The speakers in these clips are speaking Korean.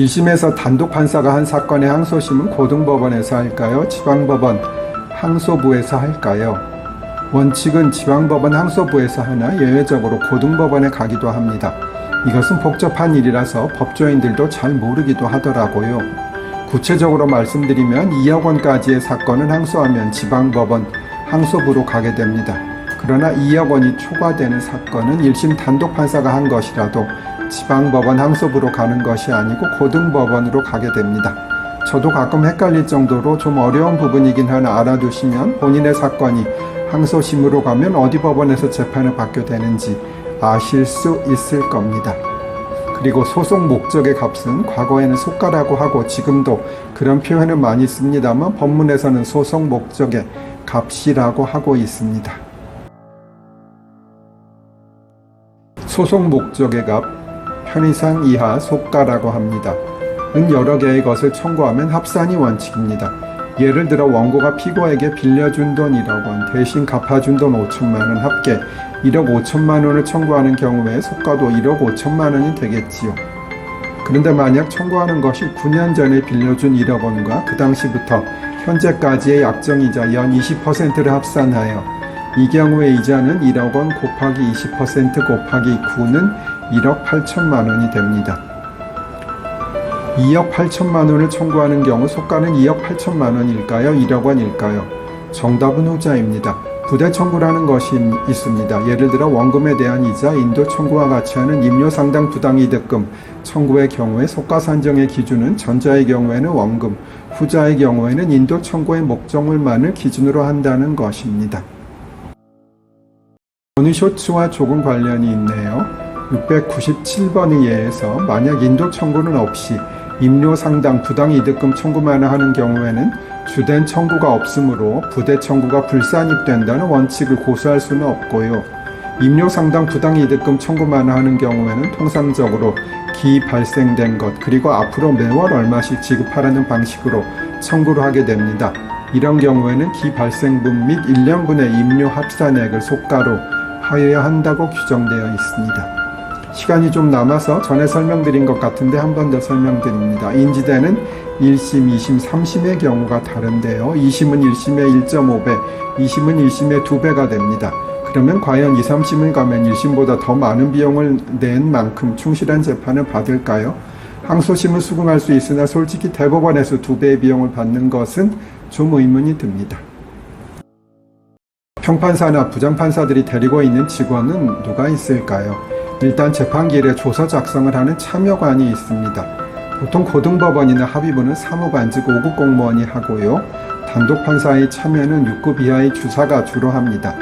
1심에서 단독 판사가 한 사건의 항소심은 고등법원에서 할까요? 지방법원 항소부에서 할까요? 원칙은 지방법원 항소부에서 하나 예외적으로 고등법원에 가기도 합니다. 이것은 복잡한 일이라서 법조인들도 잘 모르기도 하더라고요. 구체적으로 말씀드리면 2억 원까지의 사건을 항소하면 지방법원 항소부로 가게 됩니다. 그러나 2억 원이 초과되는 사건은 1심 단독 판사가 한 것이라도 지방법원 항소부로 가는 것이 아니고 고등법원으로 가게 됩니다. 저도 가끔 헷갈릴 정도로 좀 어려운 부분이긴 하나 알아두시면 본인의 사건이 항소심으로 가면 어디 법원에서 재판을 받게 되는지 아실 수 있을 겁니다. 그리고 소송 목적의 값은 과거에는 속가라고 하고 지금도 그런 표현을 많이 씁니다만 법문에서는 소송 목적의 값이라고 하고 있습니다. 소송 목적의 값, 편의상 이하 속가라고 합니다. 은 여러 개의 것을 청구하면 합산이 원칙입니다. 예를 들어 원고가 피고에게 빌려준 돈 1억 원, 대신 갚아준 돈 5천만 원 합계 1억 5천만 원을 청구하는 경우에 속가도 1억 5천만 원이 되겠지요. 그런데 만약 청구하는 것이 9년 전에 빌려준 1억 원과 그 당시부터 현재까지의 약정이자 연 20%를 합산하여 이 경우의 이자는 1억 원 곱하기 20% 곱하기 9는 1억 8천만 원이 됩니다. 2억 8천만 원을 청구하는 경우 속가는 2억 8천만 원일까요? 1억 원일까요? 정답은 후자입니다. 부대 청구라는 것이 있습니다. 예를 들어 원금에 대한 이자, 인도 청구와 같이 하는 임료상당 부당이득금 청구의 경우에 속가 산정의 기준은 전자의 경우에는 원금, 후자의 경우에는 인도 청구의 목적물만을 기준으로 한다는 것입니다. 어느 쇼츠와 조금 관련이 있네요. 697번의 예에서 만약 인도 청구는 없이 임료상당 부당이득금 청구만 하는 경우에는 주된 청구가 없으므로 부대 청구가 불산입된다는 원칙을 고수할 수는 없고요. 임료상당 부당이득금 청구만 하는 경우에는 통상적으로 기 발생된 것 그리고 앞으로 매월 얼마씩 지급하라는 방식으로 청구를 하게 됩니다. 이런 경우에는 기 발생분 및 1년분의 임료 합산액을 속가로 하여야 한다고 규정되어 있습니다. 시간이 좀 남아서 전에 설명드린 것 같은데 한 번 더 설명드립니다. 인지대는 1심, 2심, 3심의 경우가 다른데요. 2심은 1심의 1.5배, 2심은 1심의 2배가 됩니다. 그러면 과연 2, 3심을 가면 1심보다 더 많은 비용을 낸 만큼 충실한 재판을 받을까요? 항소심은 수긍할 수 있으나 솔직히 대법원에서 2배의 비용을 받는 것은 좀 의문이 듭니다. 평판사나 부장판사들이 데리고 있는 직원은 누가 있을까요? 일단 재판기일에 조서 작성을 하는 참여관이 있습니다. 보통 고등법원이나 합의부는 사무관 즉 5급 공무원이 하고요. 단독판사의 참여는 6급 이하의 주사가 주로 합니다.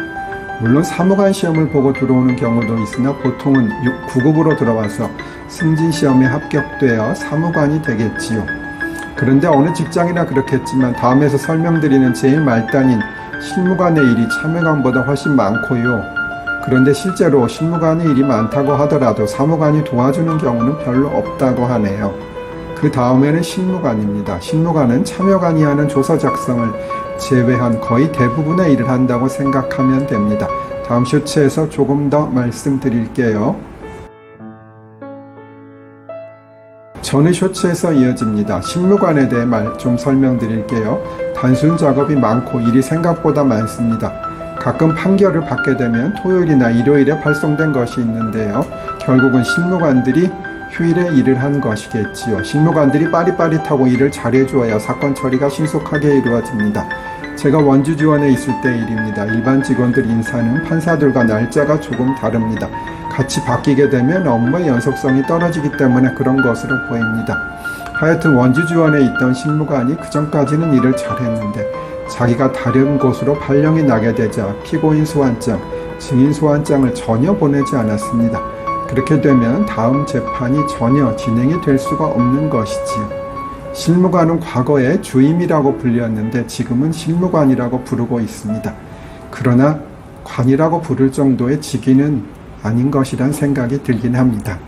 물론 사무관 시험을 보고 들어오는 경우도 있으나 보통은 9급으로 들어와서 승진시험에 합격되어 사무관이 되겠지요. 그런데 어느 직장이나 그렇겠지만 다음에서 설명드리는 제일 말단인 실무관의 일이 참여관보다 훨씬 많고요. 그런데 실제로 실무관의 일이 많다고 하더라도 사무관이 도와주는 경우는 별로 없다고 하네요. 그 다음에는 실무관입니다. 실무관은 참여관이 하는 조서 작성을 제외한 거의 대부분의 일을 한다고 생각하면 됩니다. 다음 쇼츠에서 조금 더 말씀드릴게요. 전의 쇼츠에서 이어집니다. 실무관에 대해 좀 설명드릴게요. 단순 작업이 많고 일이 생각보다 많습니다. 가끔 판결을 받게 되면 토요일이나 일요일에 발송된 것이 있는데요. 결국은 실무관들이 휴일에 일을 한 것이겠지요. 실무관들이 빠릿빠릿하고 일을 잘해주어야 사건 처리가 신속하게 이루어집니다. 제가 원주 지원에 있을 때 일입니다. 일반 직원들 인사는 판사들과 날짜가 조금 다릅니다. 같이 바뀌게 되면 업무의 연속성이 떨어지기 때문에 그런 것으로 보입니다. 하여튼 원주 지원에 있던 실무관이 그전까지는 일을 잘했는데 자기가 다른 곳으로 발령이 나게 되자 피고인 소환장, 증인 소환장을 전혀 보내지 않았습니다. 그렇게 되면 다음 재판이 전혀 진행이 될 수가 없는 것이지요. 실무관은 과거에 주임이라고 불렸는데 지금은 실무관이라고 부르고 있습니다. 그러나 관이라고 부를 정도의 직위는 아닌 것이란 생각이 들긴 합니다.